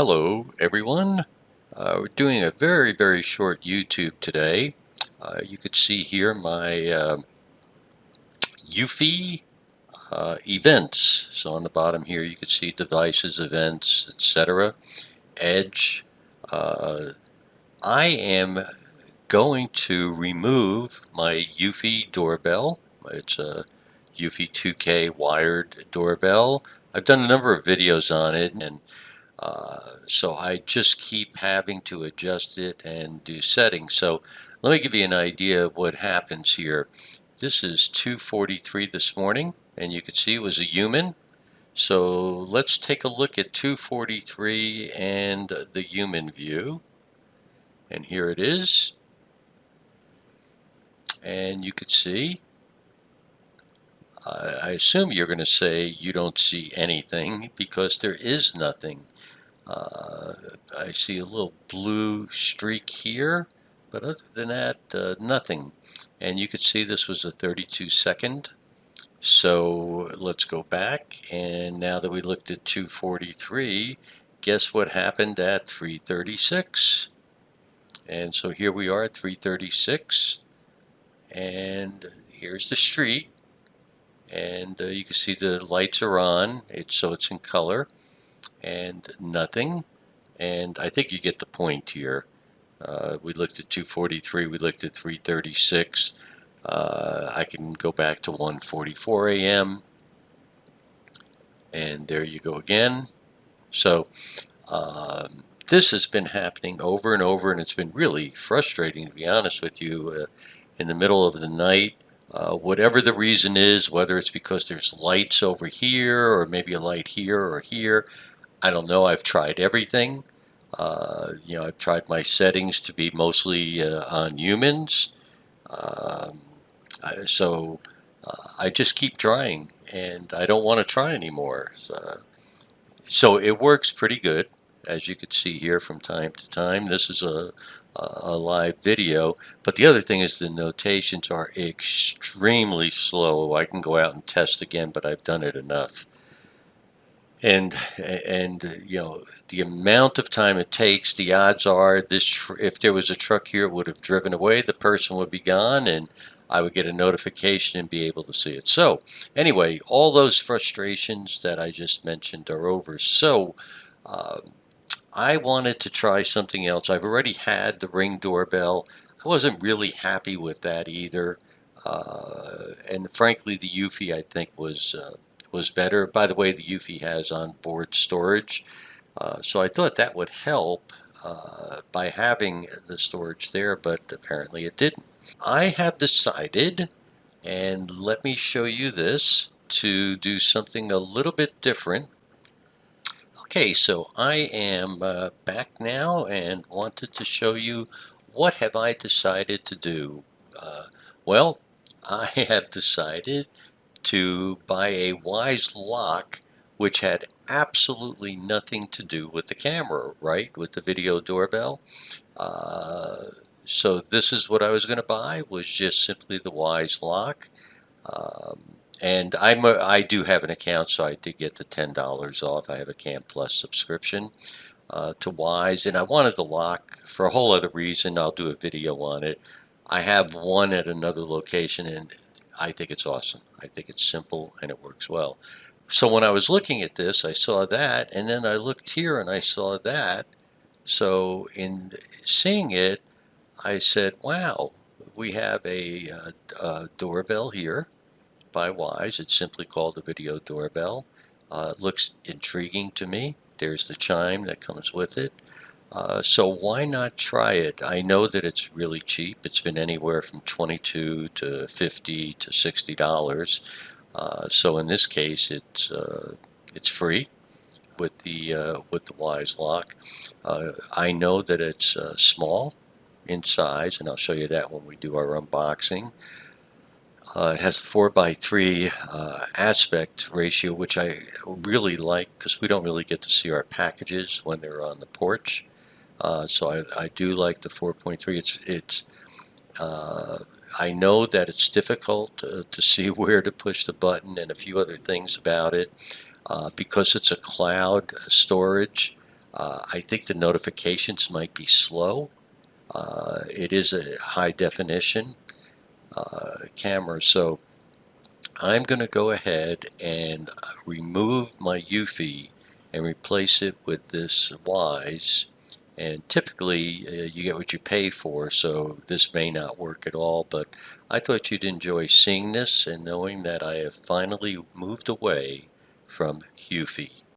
Hello, everyone. We're doing a very short YouTube today. You could see here my Eufy events. So on the bottom here, you could see devices, events, etc. Edge. Uh, I am going to remove my Eufy doorbell. It's a Eufy 2K wired doorbell. I've done a number of videos on it, and so I just keep having to adjust it and do settings. So let me give you an idea of what happens here. This is 2:43 this morning, and you can see it was a human. So let's take a look at 2:43 and the human view. And here it is. And you could see, I assume you're going to say you don't see anything because there is nothing. I see a little blue streak here, but other than that, nothing. And you could see this was a 32-second. So let's go back. And now that we looked at 2:43, guess what happened at 3:36? And so here we are at 3:36. And here's the street. And you can see the lights are on. So it's in color. And nothing. And I think you get the point here. We looked at 2:43, we looked at 3:36. I can go back to 1:44 a.m. and there you go again. So this has been happening over and over, and it's been really frustrating, to be honest with you, in the middle of the night. Whatever the reason is, whether it's because there's lights over here or maybe a light here or here, I don't know. I've tried everything. I've tried my settings to be mostly on humans. Um, I just keep trying, and I don't want to try anymore. So it works pretty good, as you can see here from time to time. This is a live video, but the other thing is the notations are extremely slow. I can go out and test again, but I've done it enough. And the amount of time it takes, the odds are if there was a truck here, it would have driven away, the person would be gone, and I would get a notification and be able to see it. So anyway, all those frustrations that I just mentioned are over. So um, I wanted to try something else. I've already had the Ring doorbell. I wasn't really happy with that either. And frankly, the Eufy I think was better. By the way, the Eufy has onboard storage, so I thought that would help by having the storage there, but apparently it didn't. I have decided, and let me show you this, to do something a little bit different. Okay, so I am back now and wanted to show you what have I decided to do. Uh, well, I have decided to buy a Wise lock, which had absolutely nothing to do with the camera, right? With the video doorbell. Uh, so this is what I was going to buy, was just simply the Wise lock. Um, and I do have an account, so I did get the $10 off. I have a Camp Plus subscription to Wise, and I wanted the lock for a whole other reason. I'll do a video on it. I have one at another location, and I think it's awesome. I think it's simple and it works well. So when I was looking at this, I saw that, and then I looked here and I saw that. So in seeing it, I said, wow, we have a doorbell here by Wise. It's simply called the video doorbell. It looks intriguing to me. There's the chime that comes with it. So why not try it? I know that it's really cheap. It's been anywhere from $22 to $50 to $60. So in this case, it's free with the Wise lock. I know that it's small in size, and I'll show you that when we do our unboxing. It has a 4:3 aspect ratio, which I really like because we don't really get to see our packages when they're on the porch. So I do like the 4.3. I know that it's difficult to see where to push the button and a few other things about it. Because it's a cloud storage, I think the notifications might be slow. It is a high definition camera, so I'm going to go ahead and remove my Eufy and replace it with this Wise. And typically, you get what you pay for, so this may not work at all, but I thought you'd enjoy seeing this and knowing that I have finally moved away from Eufy.